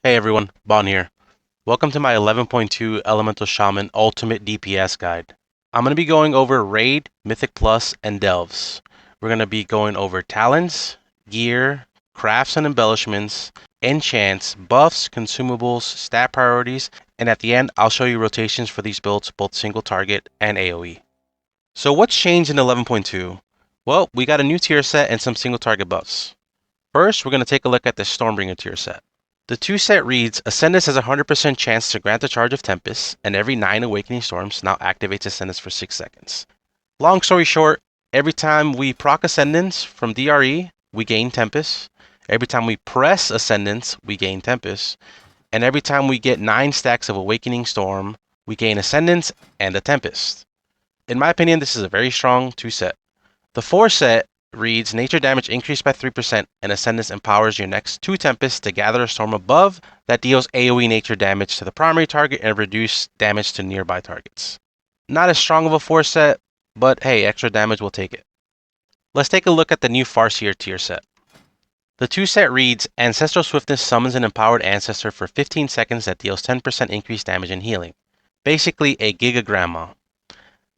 Hey everyone, Bon here. Welcome to my 11.2 Elemental Shaman Ultimate DPS Guide. I'm going to be going over Raid, Mythic Plus, and Delves. We're going to be going over talents, gear, crafts and embellishments, enchants, buffs, consumables, stat priorities, and at the end I'll show you rotations for these builds, both single target and AoE. So what's changed in 11.2? Well, we got a new tier set and some single target buffs. First, we're going to take a look at the Stormbringer tier set. The 2 set reads, Ascendance has a 100% chance to grant a charge of Tempest, and every 9 Awakening Storms now activates Ascendance for 6 seconds. Long story short, every time we proc Ascendance from DRE, we gain Tempest. Every time we press Ascendance, we gain Tempest. And every time we get 9 stacks of Awakening Storm, we gain Ascendance and a Tempest. In my opinion, this is a very strong 2 set. The 4 set reads, nature damage increased by 3% and Ascendance empowers your next 2 Tempests to gather a storm above that deals AoE nature damage to the primary target and reduce damage to nearby targets. Not as strong of a 4 set, but hey, extra damage will take it. Let's take a look at the new Farseer tier set. The 2 set reads, Ancestral Swiftness summons an empowered ancestor for 15 seconds that deals 10% increased damage and healing. Basically a Giga Grandma.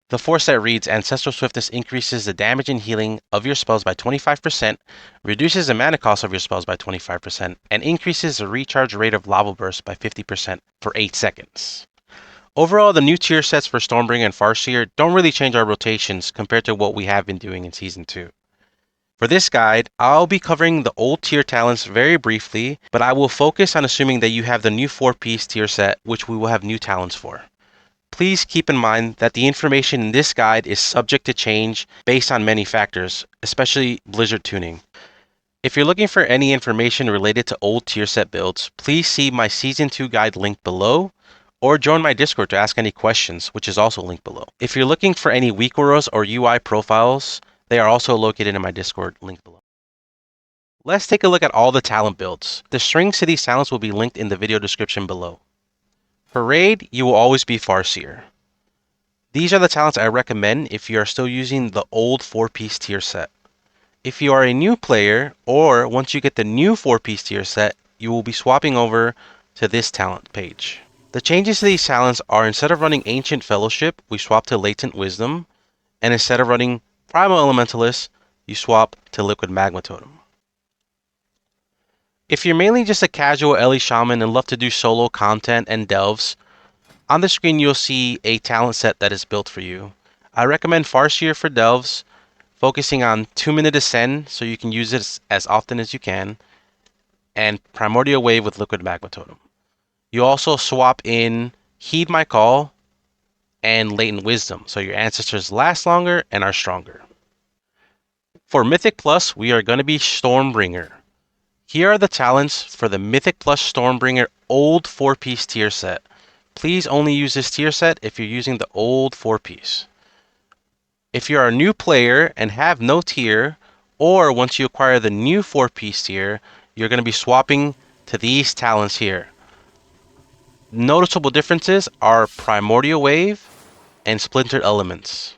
The 4 set reads, Ancestral Swiftness increases the damage and healing of your spells by 25%, reduces the mana cost of your spells by 25%, and increases the recharge rate of Lava Burst by 50% for 8 seconds. Overall, the new tier sets for Stormbringer and Farseer don't really change our rotations compared to what we have been doing in Season 2. For this guide, I'll be covering the old tier talents very briefly, but I will focus on assuming that you have the new 4-piece tier set, which we will have new talents for. Please keep in mind that the information in this guide is subject to change based on many factors, especially Blizzard tuning. If you're looking for any information related to old tier set builds, please see my Season 2 guide linked below, or join my Discord to ask any questions, which is also linked below. If you're looking for any weak auras or UI profiles, they are also located in my Discord linked below. Let's take a look at all the talent builds. The strings to these talents will be linked in the video description below. For Raid, you will always be Farseer. These are the talents I recommend if you are still using the old 4-piece tier set. If you are a new player, or once you get the new 4-piece tier set, you will be swapping over to this talent page. The changes to these talents are, instead of running Ancient Fellowship, we swap to Latent Wisdom, and instead of running Primal Elementalist, you swap to Liquid Magma Totem. If you're mainly just a casual LE Shaman and love to do solo content and delves, on the screen you'll see a talent set that is built for you. I recommend Farseer for delves, focusing on 2-minute Ascend so you can use it as often as you can, and Primordial Wave with Liquid Magma Totem. You also swap in Heed My Call and Latent Wisdom so your ancestors last longer and are stronger. For Mythic Plus, we are going to be Stormbringer. Here are the talents for the Mythic Plus Stormbringer old 4-piece tier set. Please only use this tier set if you're using the old 4-piece. If you're a new player and have no tier, or once you acquire the new 4-piece tier, you're going to be swapping to these talents here. Noticeable differences are Primordial Wave and Splintered Elements.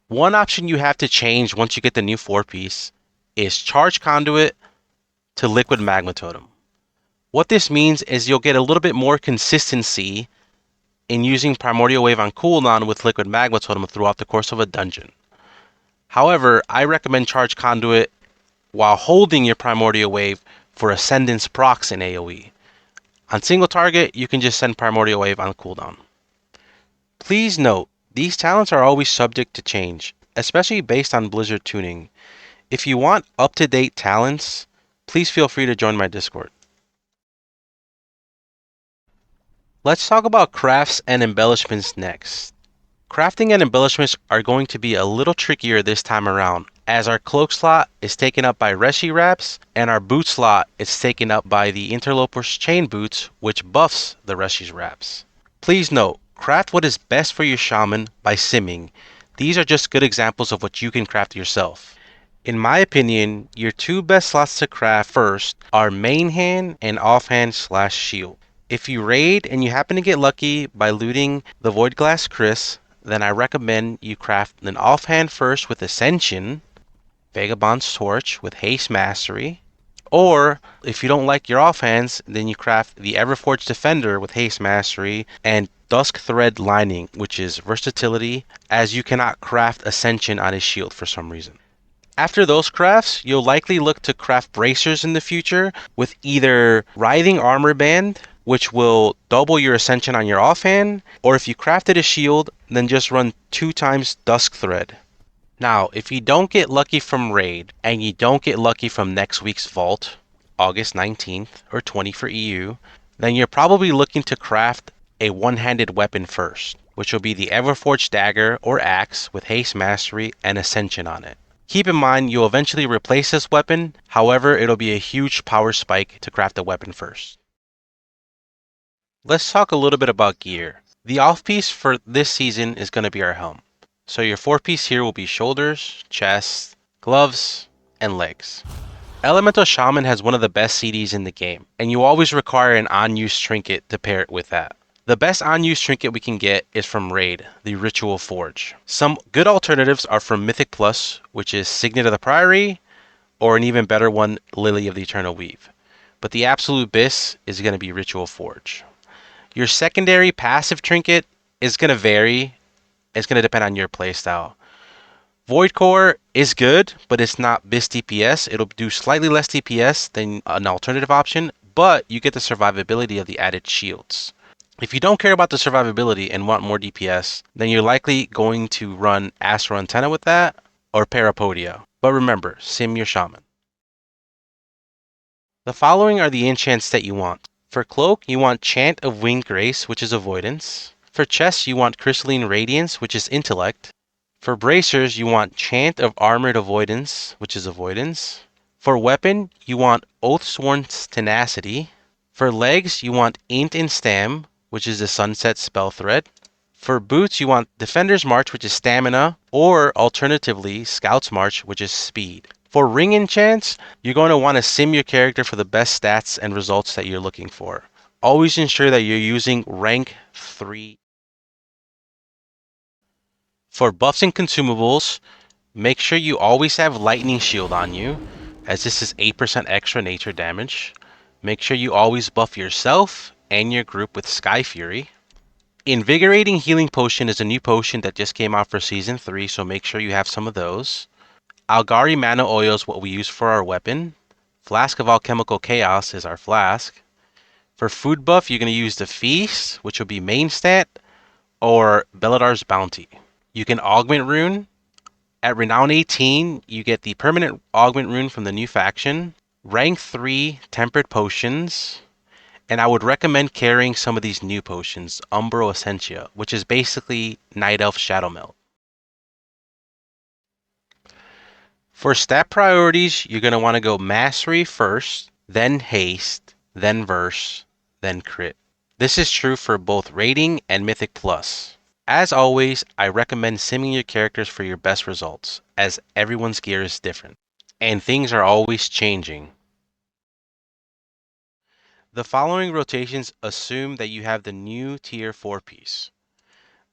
One option you have to change once you get the new 4-piece is Charge Conduit to Liquid Magma Totem. What this means is you'll get a little bit more consistency in using Primordial Wave on cooldown with Liquid Magma Totem throughout the course of a dungeon. However, I recommend Charge Conduit while holding your Primordial Wave for Ascendance procs in AoE. On single target, you can just send Primordial Wave on cooldown. Please note, these talents are always subject to change, especially based on Blizzard tuning. If you want up-to-date talents, please feel free to join my Discord. Let's talk about crafts and embellishments next. Crafting and embellishments are going to be a little trickier this time around, as our cloak slot is taken up by Reshi wraps, and our boot slot is taken up by the Interloper's chain boots, which buffs the Reshi's wraps. Please note, craft what is best for your shaman by simming. These are just good examples of what you can craft yourself. In my opinion, your 2 best slots to craft first are main hand and offhand / shield. If you raid and you happen to get lucky by looting the Void Glass Chris, then I recommend you craft an offhand first with Ascension, Vagabond's Torch with Haste Mastery, Or if you don't like your offhands, then you craft the Everforged Defender with Haste Mastery and Dusk Thread Lining, which is versatility, as you cannot craft Ascension on his shield for some reason. After those crafts, you'll likely look to craft bracers in the future with either Writhing Armor Band, which will double your Ascension on your offhand, or if you crafted a shield, then just run 2 times Dusk Thread. Now, if you don't get lucky from Raid, and you don't get lucky from next week's Vault, August 19th or 20 for EU, then you're probably looking to craft a one-handed weapon first, which will be the Everforged Dagger or Axe with Haste Mastery and Ascension on it. Keep in mind, you'll eventually replace this weapon, however, it'll be a huge power spike to craft a weapon first. Let's talk a little bit about gear. The off-piece for this season is going to be our helm. So your 4-piece here will be shoulders, chest, gloves, and legs. Elemental Shaman has one of the best CDs in the game, and you always require an on-use trinket to pair it with that. The best on-use trinket we can get is from Raid, the Ritual Forge. Some good alternatives are from Mythic Plus, which is Signet of the Priory, or an even better one, Lily of the Eternal Weave. But the absolute best is going to be Ritual Forge. Your secondary passive trinket is going to vary. It's going to depend on your playstyle. Void Core is good, but it's not BIS DPS. It'll do slightly less DPS than an alternative option, but you get the survivability of the added shields. If you don't care about the survivability and want more DPS, then you're likely going to run Astral Antenna with that, or Parapodia. But remember, sim your Shaman. The following are the enchants that you want. For Cloak, you want Chant of Winged Grace, which is Avoidance. For Chest, you want Crystalline Radiance, which is Intellect. For Bracers, you want Chant of Armored Avoidance, which is Avoidance. For Weapon, you want Oathsworn's Tenacity. For Legs, you want Int and Stam, which is the Sunset Spell Thread. For Boots, you want Defender's March, which is Stamina, or alternatively, Scout's March, which is Speed. For ring enchants, you're going to want to sim your character for the best stats and results that you're looking for. Always ensure that you're using rank 3. For buffs and consumables, make sure you always have Lightning Shield on you, as this is 8% extra nature damage. Make sure you always buff yourself and your group with Sky Fury. Invigorating Healing Potion is a new potion that just came out for Season 3, so make sure you have some of those. Algari Mana Oil is what we use for our weapon. Flask of Alchemical Chaos is our flask. For food buff, you're going to use the Feast, which will be main stat, or Beladar's Bounty. You can augment rune. At Renown 18, you get the permanent augment rune from the new faction. Rank 3 Tempered Potions. And I would recommend carrying some of these new potions, Umbro Essentia, which is basically Night Elf Shadow Melt. For stat priorities, you're going to want to go Mastery first, then Haste, then Verse, then Crit. This is true for both Rating and Mythic Plus. As always, I recommend simming your characters for your best results, as everyone's gear is different, and things are always changing. The following rotations assume that you have the new Tier 4 piece.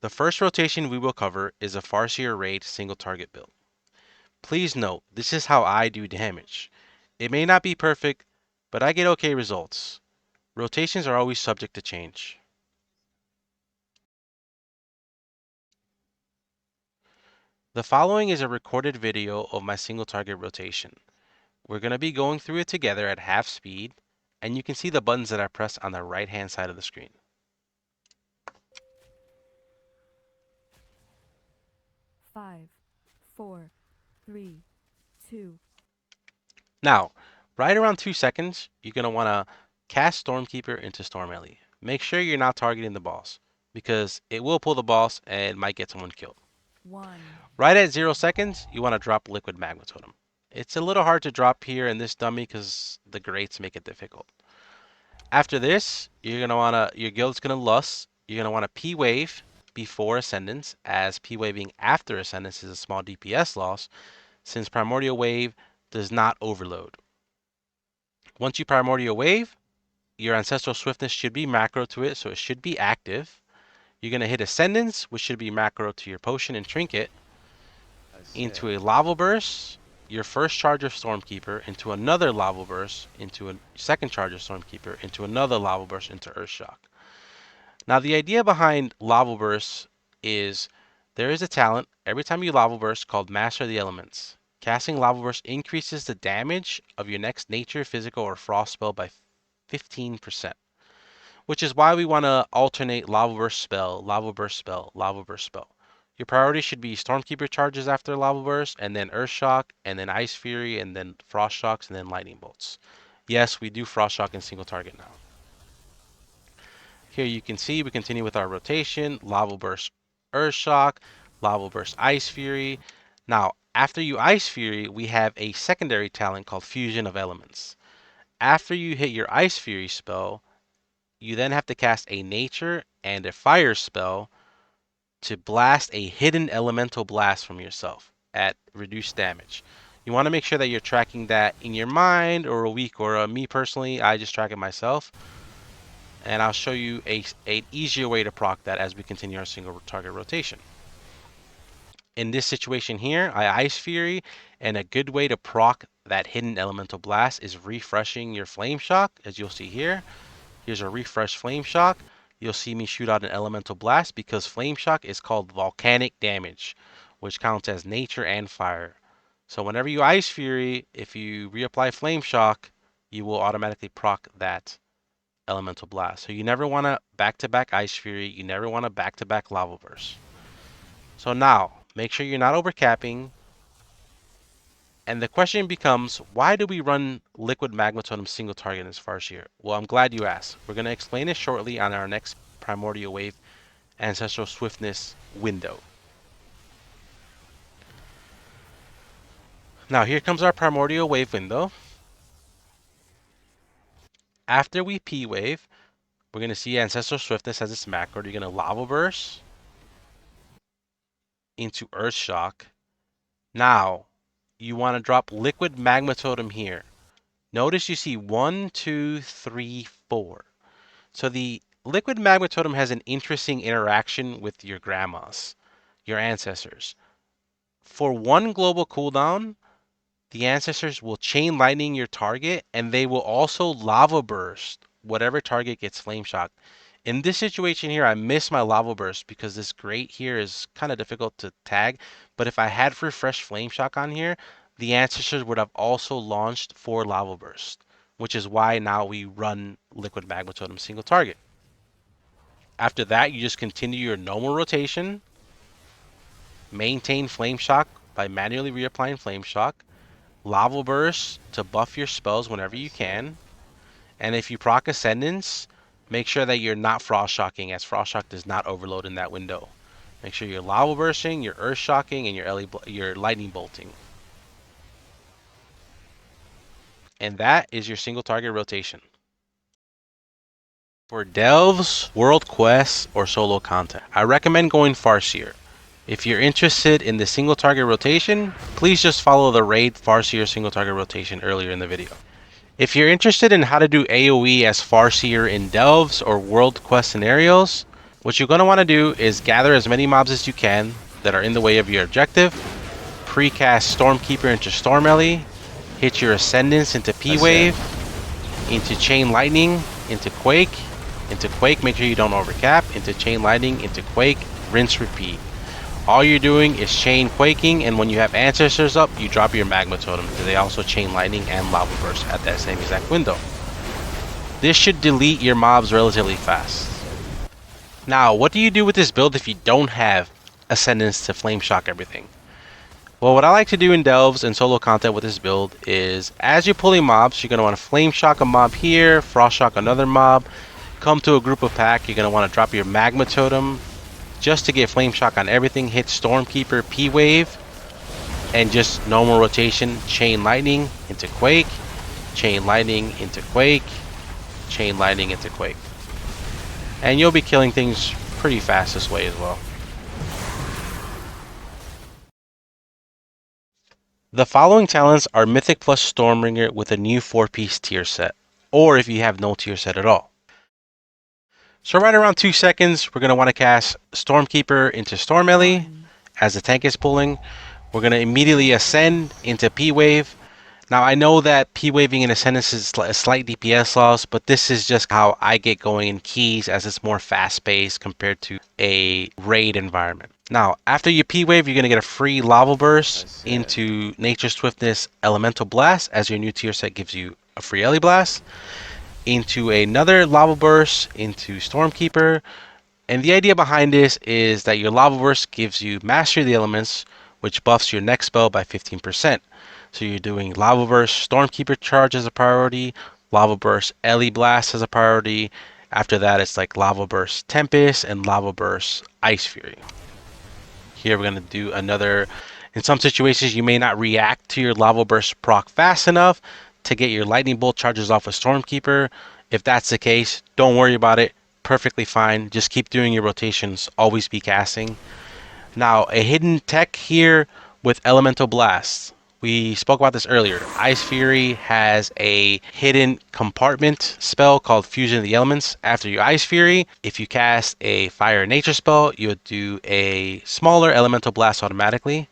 The first rotation we will cover is a Farseer Raid single target build. Please note, this is how I do damage. It may not be perfect, but I get okay results. Rotations are always subject to change. The following is a recorded video of my single target rotation. We're going to be going through it together at half speed, and you can see the buttons that I press on the right hand side of the screen. 5, 4, 3, 2. Now, right around 2 seconds, you're going to want to cast Stormkeeper into Storm Ellie. Make sure you're not targeting the boss, because it will pull the boss and might get someone killed. 1. Right at 0 seconds, you want to drop Liquid Magma Totem. It's a little hard to drop here in this dummy because the grates make it difficult. After this, your guild's gonna lust. You're gonna want to P-Wave before Ascendance, as P-Waving after Ascendance is a small DPS loss, since Primordial Wave does not overload. Once you Primordial Wave, your Ancestral Swiftness should be macro to it, so it should be active. You're gonna hit Ascendance, which should be macro to your Potion and Trinket, into a Lava Burst, your first charge of Stormkeeper into another Lava Burst, into a second charge of Stormkeeper, into another Lava Burst, into Earthshock. Now, the idea behind Lava Burst is there is a talent every time you Lava Burst called Master of the Elements. Casting Lava Burst increases the damage of your next Nature, Physical, or Frost spell by 15%, which is why we want to alternate Lava Burst spell, Lava Burst spell, Lava Burst spell. Your priority should be Stormkeeper charges after Lava Burst, and then Earth Shock, and then Ice Fury, and then Frost Shocks, and then Lightning Bolts. Yes, we do Frost Shock in single target now. Here you can see we continue with our rotation, Lava Burst Earth Shock, Lava Burst Ice Fury. Now, after you Ice Fury, we have a secondary talent called Fusion of Elements. After you hit your Ice Fury spell, you then have to cast a Nature and a Fire spell to blast a hidden elemental blast from yourself at reduced damage. You want to make sure that you're tracking that in your mind or a week, or me personally, I just track it myself. And I'll show you an easier way to proc that as we continue our single target rotation. In this situation here, I Ice Fury, and a good way to proc that hidden elemental blast is refreshing your Flame Shock, as you'll see here. Here's a refresh Flame Shock. You'll see me shoot out an elemental blast because Flame Shock is called volcanic damage, which counts as nature and fire. So whenever you Ice Fury, if you reapply Flame Shock, you will automatically proc that elemental blast. So you never want to back-to-back Ice Fury. You never want to back-to-back Lava Burst. So now, make sure you're not overcapping. And the question becomes, why do we run Liquid Magma Totem single target as Farseer? Well, I'm glad you asked. We're going to explain it shortly on our next Primordial Wave Ancestral Swiftness window. Now, here comes our Primordial Wave window. After we P-Wave, we're going to see Ancestral Swiftness as its macro. You're going to Lava Burst into Earth Shock. Now, you want to drop Liquid Magma Totem here. Notice you see 1, 2, 3, 4. So the Liquid Magma Totem has an interesting interaction with your grandmas, your ancestors. For one global cooldown, the ancestors will chain lightning your target, and they will also lava burst whatever target gets flame shocked. In this situation here, I missed my lava burst because this grate here is kind of difficult to tag. But if I had refreshed flame shock on here, the ancestors would have also launched 4 lava bursts, which is why now we run Liquid Magma Totem single target. After that, you just continue your normal rotation, maintain flame shock by manually reapplying flame shock, lava burst to buff your spells whenever you can, and if you proc Ascendance, make sure that you're not Frost Shocking, as Frost Shock does not overload in that window. Make sure you're Lava Bursting, you're Earth Shocking, and you're Lightning Bolting. And that is your single target rotation. For delves, world quests, or solo content, I recommend going Farseer. If you're interested in the single target rotation, please just follow the raid Farseer single target rotation earlier in the video. If you're interested in how to do AoE as Farseer in delves or world quest scenarios, what you're going to want to do is gather as many mobs as you can that are in the way of your objective, precast Stormkeeper into Storm Ellie, hit your Ascendance into P-Wave, into Chain Lightning, into Quake, make sure you don't overcap, into Chain Lightning, into Quake, rinse, repeat. All you're doing is chain quaking, and when you have ancestors up, you drop your magma totem because they also chain lightning and lava burst at that same exact window. This should delete your mobs relatively fast. Now, what do you do with this build if you don't have Ascendance to flame shock everything? Well, what I like to do in delves and solo content with this build is, as you're pulling mobs, you're going to want to flame shock a mob here, frost shock another mob, come to a group of pack, you're going to want to drop your magma totem just to get flame shock on everything, hit Stormkeeper, P-Wave, and just normal rotation, chain lightning into Quake, chain lightning into Quake, chain lightning into Quake. And you'll be killing things pretty fast this way as well. The following talents are Mythic plus Stormbringer with a new 4-piece tier set, or if you have no tier set at all. So right around 2 seconds, we're going to want to cast Stormkeeper into Storm Ellie as the tank is pulling. We're going to immediately ascend into P-Wave. Now I know that P-Waving in Ascendance is a slight DPS loss, but this is just how I get going in keys as it's more fast-paced compared to a raid environment. Now, after you P-Wave, you're going to get a free Lava Burst into Nature Swiftness Elemental Blast, as your new tier set gives you a free Ele Blast, into another Lava Burst into Stormkeeper. And the idea behind this is that your Lava Burst gives you Mastery of the Elements, which buffs your next spell by 15%. So you're doing Lava Burst Stormkeeper Charge as a priority, Lava Burst Ele Blast as a priority. After that, it's like Lava Burst Tempest and Lava Burst Ice Fury. Here we're going to do another. In some situations, you may not react to your Lava Burst proc fast enough to get your Lightning Bolt charges off a Stormkeeper. If that's the case, don't worry about it. Perfectly fine. Just keep doing your rotations. Always be casting. Now, a hidden tech here with Elemental Blast. We spoke about this earlier. Ice Fury has a hidden compartment spell called Fusion of the Elements. After you Ice Fury, if you cast a Fire or Nature spell, you'll do a smaller Elemental Blast automatically.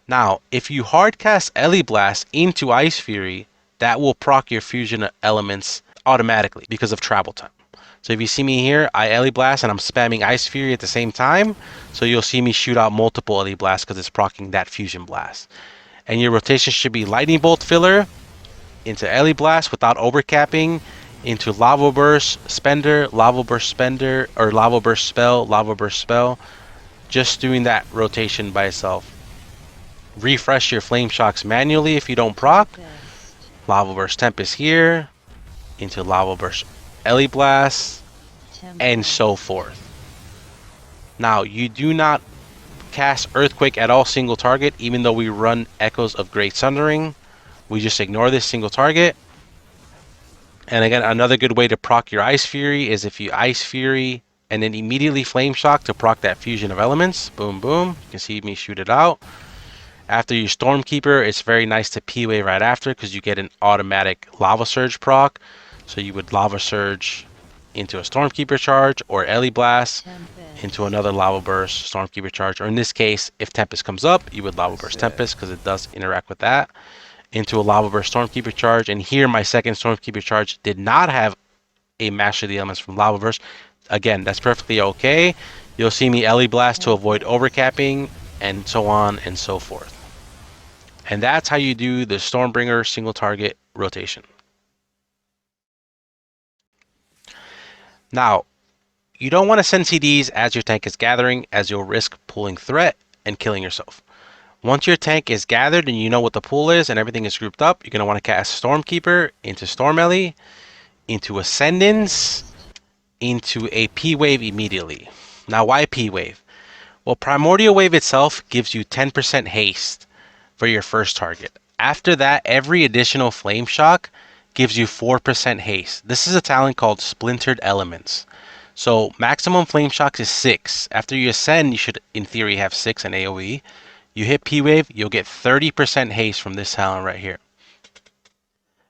Now, if you hard cast Ele Blast into Ice Fury, that will proc your Fusion of Elements automatically because of travel time. So if you see me here, I Ele Blast and I'm spamming Ice Fury at the same time. So you'll see me shoot out multiple Ele Blasts because it's proccing that Fusion Blast. And your rotation should be Lightning Bolt filler into Ele Blast without overcapping, into Lava Burst Spender, Lava Burst Spender, or Lava Burst Spell, Lava Burst Spell. Just doing that rotation by itself. Refresh your Flame Shocks manually if you don't proc. Lava Burst Tempest here, into Lava Burst Ele Blast, and so forth. Now, you do not cast Earthquake at all single target, even though we run Echoes of Great Sundering. We just ignore this single target. And again, another good way to proc your Ice Fury is if you Ice Fury and then immediately Flame Shock to proc that Fusion of Elements. Boom, boom. You can see me shoot it out. After your Stormkeeper, it's very nice to P-Wave right after because you get an automatic Lava Surge proc. So you would Lava Surge into a Stormkeeper charge or Ele Blast into another Lava Burst Stormkeeper charge. Or in this case, if Tempest comes up, you would Lava Burst Tempest because it does interact with that. Into a Lava Burst Stormkeeper charge. And here my second Stormkeeper charge did not have a Master of the Elements from Lava Burst. Again, that's perfectly okay. You'll see me Ele Blast to avoid overcapping and so on and so forth. And that's how you do the Stormbringer single target rotation. Now, you don't want to send CDs as your tank is gathering, as you'll risk pulling threat and killing yourself. Once your tank is gathered and you know what the pool is and everything is grouped up, you're going to want to cast Stormkeeper into Storm Ele, into Ascendance, into a P-Wave immediately. Now, why P-Wave? Well, Primordial Wave itself gives you 10% haste for your first target. After that, every additional Flame Shock gives you 4% haste. This is a talent called Splintered Elements. So maximum Flame Shock is 6. After you ascend, you should, in theory, have 6 in AoE. You hit P-Wave, you'll get 30% haste from this talent right here.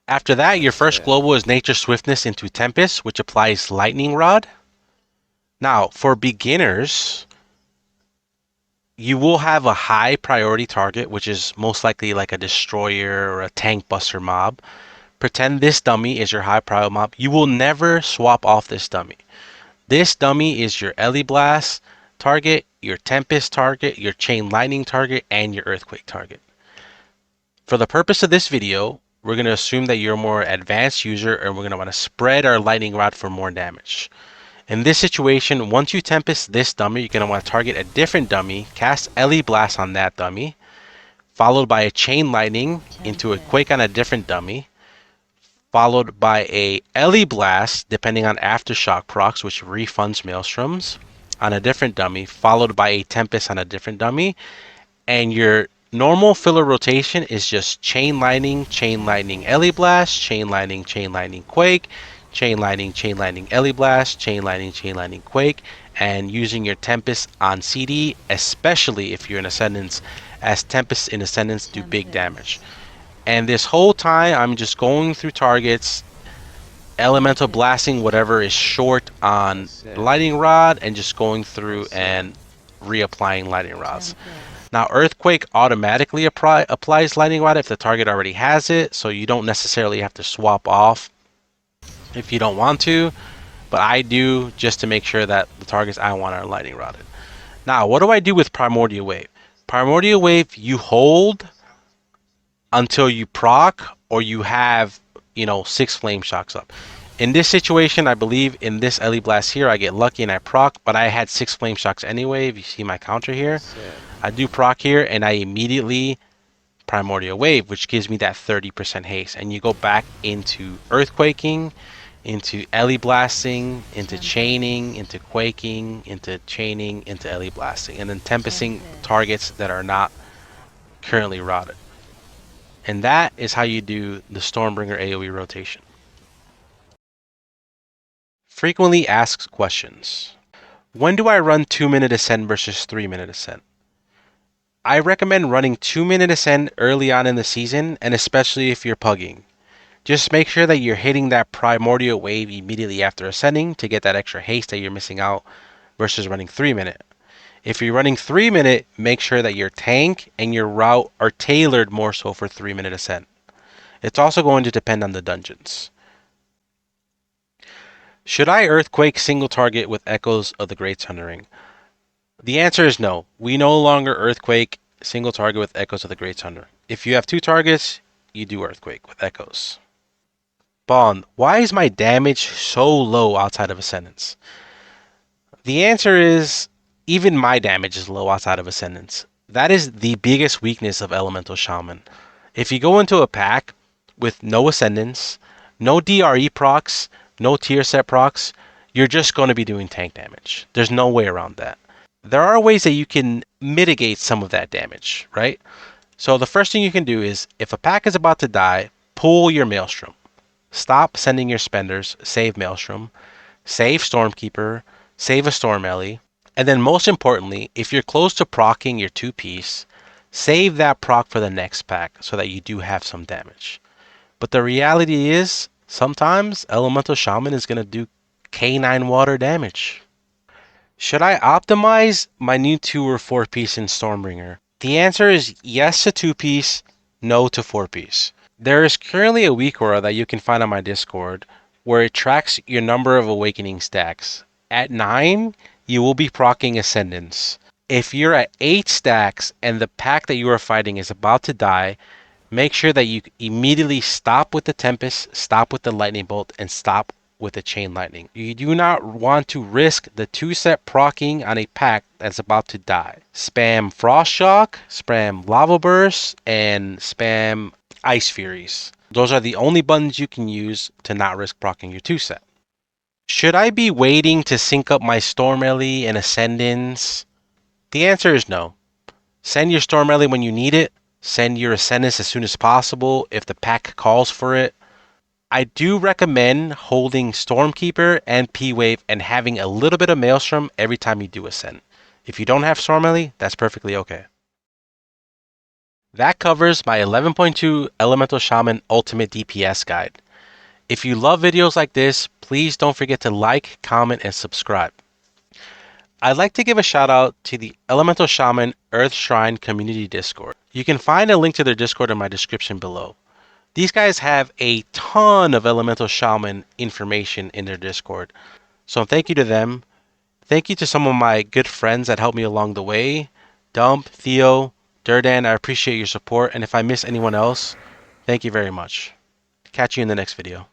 After that, your first global is Nature Swiftness into Tempest, which applies Lightning Rod. Now, for beginners, you will have a high priority target, which is most likely like a destroyer or a tank buster mob. Pretend this dummy is your high priority mob. You will never swap off this dummy. This dummy is your Ele Blast target, your Tempest target, your Chain Lightning target, and your Earthquake target. For the purpose of this video, we're going to assume that you're a more advanced user and we're going to want to spread our Lightning Rod for more damage. In this situation, once you Tempest this dummy, you're going to want to target a different dummy, cast Ele Blast on that dummy, followed by a Chain Lightning into a Quake on a different dummy, followed by a Ele Blast, depending on Aftershock procs, which refunds Maelstroms, on a different dummy, followed by a Tempest on a different dummy, and your normal filler rotation is just Chain Lightning, Ele Blast, Chain Lightning, Quake, Chain Lightning, Ele Blast, Chain Lightning, Quake, and using your Tempest on CD, especially if you're in Ascendance, as Tempest in Ascendance do big damage. And this whole time, I'm just going through targets, elemental blasting whatever is short on Lightning Rod, and just going through and reapplying Lightning Rods. Now, Earthquake automatically applies Lightning Rod if the target already has it, so you don't necessarily have to swap off if you don't want to, but I do just to make sure that the targets I want are Lightning Rodded. Now, what do I do with Primordial Wave? Primordial Wave, you hold until you proc or you have, 6 Flame Shocks up. In this situation, I believe in this Ellie Blast here, I get lucky and I proc, but I had 6 Flame Shocks anyway, if you see my counter here. I do proc here and I immediately Primordial Wave, which gives me that 30% haste. And you go back into Earthquaking, into Ellie Blasting, into Chaining, into Quaking, into Chaining, into Ellie Blasting. And then Tempesting targets that are not currently rotted. And that is how you do the Stormbringer AoE rotation. Frequently asked questions. When do I run 2-minute Ascend versus 3-minute Ascend? I recommend running 2-minute Ascend early on in the season, and especially if you're pugging. Just make sure that you're hitting that Primordial Wave immediately after Ascending to get that extra haste that you're missing out versus running 3-minute. If you're running 3-minute, make sure that your tank and your route are tailored more so for 3-minute Ascend. It's also going to depend on the dungeons. Should I Earthquake single target with Echoes of the Great Sundering? The answer is no. We no longer Earthquake single target with Echoes of the Great Sundering. If you have 2 targets, you do Earthquake with Echoes. Bond, why is my damage so low outside of Ascendance? The answer is even my damage is low outside of Ascendance. That is the biggest weakness of Elemental Shaman. If you go into a pack with no Ascendance, no DRE procs, no tier set procs, you're just going to be doing tank damage. There's no way around that. There are ways that you can mitigate some of that damage, right? So the first thing you can do is if a pack is about to die, pull your Maelstrom. Stop sending your spenders, save Maelstrom, save Stormkeeper, save a Storm Ellie, and then most importantly, if you're close to proccing your 2-piece, save that proc for the next pack so that you do have some damage. But the reality is, sometimes Elemental Shaman is going to do K9 water damage. Should I optimize my new 2 or 4-piece in Stormbringer? The answer is yes to 2-piece, no to 4-piece. There is currently a weak aura that you can find on my Discord where it tracks your number of awakening stacks. At 9, you will be proccing Ascendance. If you're at 8 stacks and the pack that you are fighting is about to die, make sure that you immediately stop with the Tempest, stop with the Lightning Bolt, and stop with the Chain Lightning. You do not want to risk the 2-set proccing on a pack that's about to die. Spam Frost Shock, spam Lava Burst, and spam Ice Furies. Those are the only buttons you can use to not risk proccing your 2-set. Should I be waiting to sync up my Storm Ellie and Ascendance? The answer is no. Send your Storm Ellie when you need it. Send your Ascendance as soon as possible if the pack calls for it. I do recommend holding Stormkeeper and P-Wave and having a little bit of Maelstrom every time you do Ascend. If you don't have Storm Ellie, that's perfectly okay. That covers my 11.2 Elemental Shaman Ultimate DPS Guide. If you love videos like this, please don't forget to like, comment, and subscribe. I'd like to give a shout out to the Elemental Shaman Earth Shrine Community Discord. You can find a link to their Discord in my description below. These guys have a ton of Elemental Shaman information in their Discord. So thank you to them. Thank you to some of my good friends that helped me along the way. Dump, Theo, Durdan, I appreciate your support. And if I miss anyone else, thank you very much. Catch you in the next video.